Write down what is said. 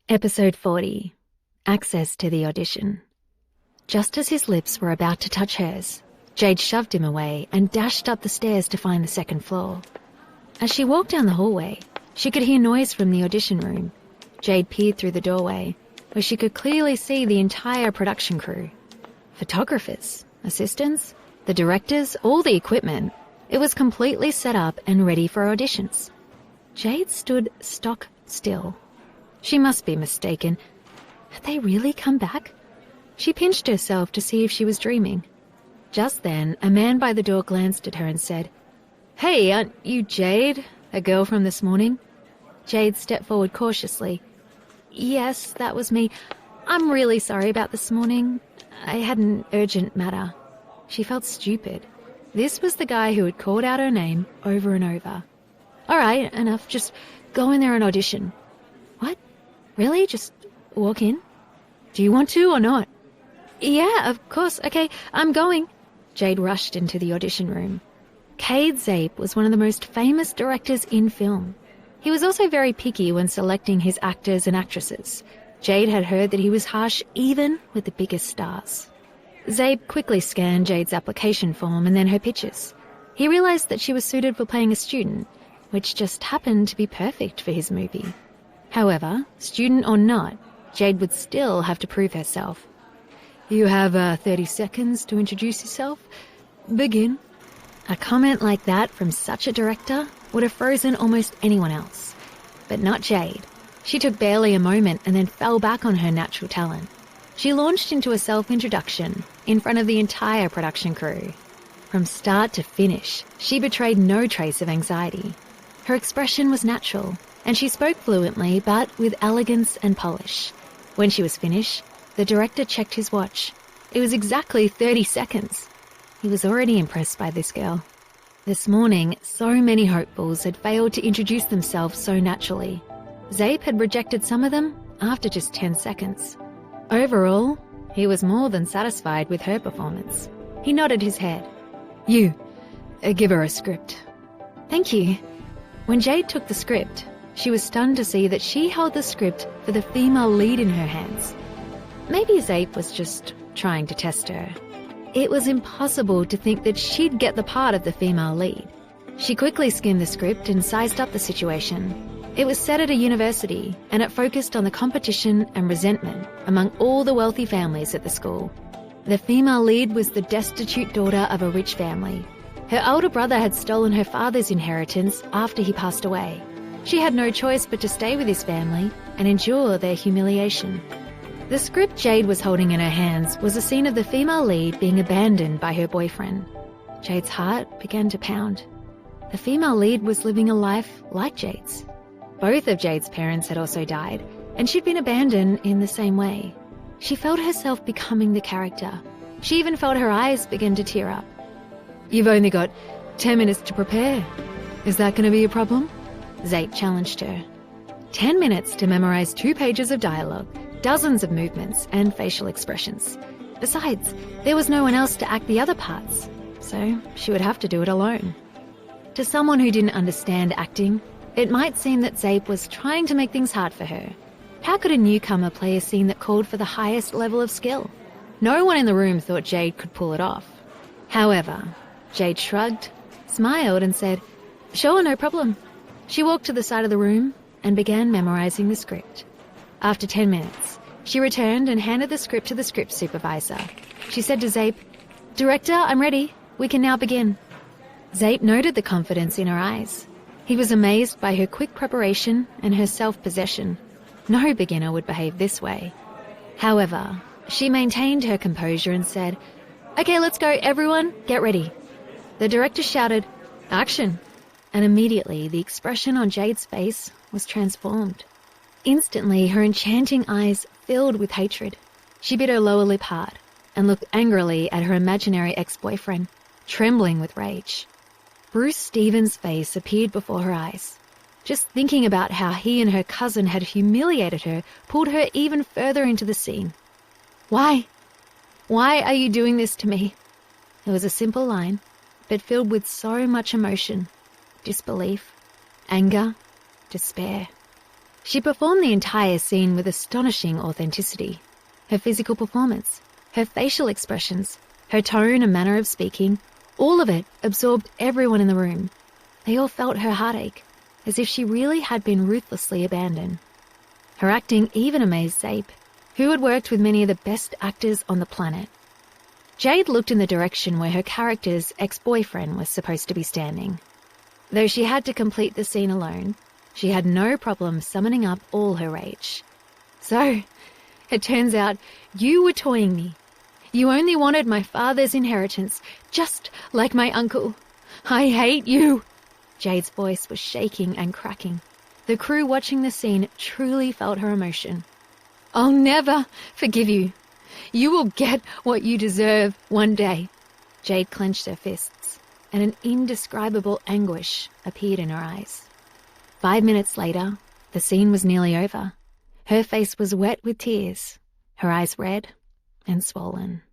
Episode 40. Access to the audition. Just as his lips were about to touch hers, Jade shoved him away and dashed up the stairs to find the second floor. As she walked down the hallway, she could hear noise from the audition room. Jade peered through the doorway, where she could clearly see the entire production crew. Photographers, assistants, the directors, all the equipment. It was completely set up and ready for auditions. Jade stood stock still. She must be mistaken. Had they really come back? She pinched herself to see if she was dreaming. Just then, a man by the door glanced at her and said, "Hey, aren't you Jade, a girl from this morning?" Jade stepped forward cautiously. "Yes, that was me. I'm really sorry about this morning. I had an urgent matter." She felt stupid. This was the guy who had called out her name over and over. "All right, enough. Just go in there and audition." "What? Really? Just walk in? Do you want to or not?" "Yeah, of course. Okay, I'm going." Jade rushed into the audition room. Cade Zape was one of the most famous directors in film. He was also very picky when selecting his actors and actresses. Jade had heard that he was harsh even with the biggest stars. Zape quickly scanned Jade's application form and then her pictures. He realized that she was suited for playing a student, which just happened to be perfect for his movie. However, student or not, Jade would still have to prove herself. "You have 30 seconds to introduce yourself. Begin." A comment like that from such a director would have frozen almost anyone else. But not Jade. She took barely a moment and then fell back on her natural talent. She launched into a self-introduction in front of the entire production crew. From start to finish, she betrayed no trace of anxiety. Her expression was natural, and she spoke fluently but with elegance and polish. When she was finished, the director checked his watch. It was exactly 30 seconds. He was already impressed by this girl. This morning, so many hopefuls had failed to introduce themselves so naturally. Zape had rejected some of them after just 10 seconds. Overall, he was more than satisfied with her performance. He nodded his head. "You, give her a script." "Thank you." When Jade took the script, she was stunned to see that she held the script for the female lead in her hands. Maybe Zape was just trying to test her. It was impossible to think that she'd get the part of the female lead. She quickly skimmed the script and sized up the situation. It was set at a university, and it focused on the competition and resentment among all the wealthy families at the school. The female lead was the destitute daughter of a rich family. Her older brother had stolen her father's inheritance after he passed away. She had no choice but to stay with his family and endure their humiliation. The script Jade was holding in her hands was a scene of the female lead being abandoned by her boyfriend. Jade's heart began to pound. The female lead was living a life like Jade's. Both of Jade's parents had also died, and she'd been abandoned in the same way. She felt herself becoming the character. She even felt her eyes begin to tear up. "You've only got 10 minutes to prepare. Is that going to be a problem?" Zape challenged her. 10 minutes to memorize 2 pages of dialogue, dozens of movements and facial expressions. Besides, there was no one else to act the other parts, so she would have to do it alone. To someone who didn't understand acting, it might seem that Zape was trying to make things hard for her. How could a newcomer play a scene that called for the highest level of skill? No one in the room thought Jade could pull it off. However, Jade shrugged, smiled and said, "Sure, no problem." She walked to the side of the room and began memorizing the script. After 10 minutes, she returned and handed the script to the script supervisor. She said to Zape, "Director, I'm ready. We can now begin." Zape noted the confidence in her eyes. He was amazed by her quick preparation and her self-possession. No beginner would behave this way. However, she maintained her composure and said, "Okay, let's go, everyone, get ready." The director shouted, "Action!" And immediately the expression on Jade's face was transformed. Instantly, her enchanting eyes filled with hatred. She bit her lower lip hard and looked angrily at her imaginary ex-boyfriend, trembling with rage. Bruce Stevens' face appeared before her eyes. Just thinking about how he and her cousin had humiliated her pulled her even further into the scene. Why? Why are you doing this to me?" It was a simple line, but filled with so much emotion, disbelief, anger, despair. She performed the entire scene with astonishing authenticity. Her physical performance, her facial expressions, her tone and manner of speaking, all of it absorbed everyone in the room. They all felt her heartache, as if she really had been ruthlessly abandoned. Her acting even amazed Zape, who had worked with many of the best actors on the planet. Jade looked in the direction where her character's ex-boyfriend was supposed to be standing. Though she had to complete the scene alone, she had no problem summoning up all her rage. So, it turns out you were toying me. You only wanted my father's inheritance, just like my uncle. I hate you. Jade's voice was shaking and cracking. The crew watching the scene truly felt her emotion. I'll never forgive you. You will get what you deserve one day. Jade clenched her fists, and an indescribable anguish appeared in her eyes. 5 minutes later, the scene was nearly over. Her face was wet with tears, her eyes red and swollen.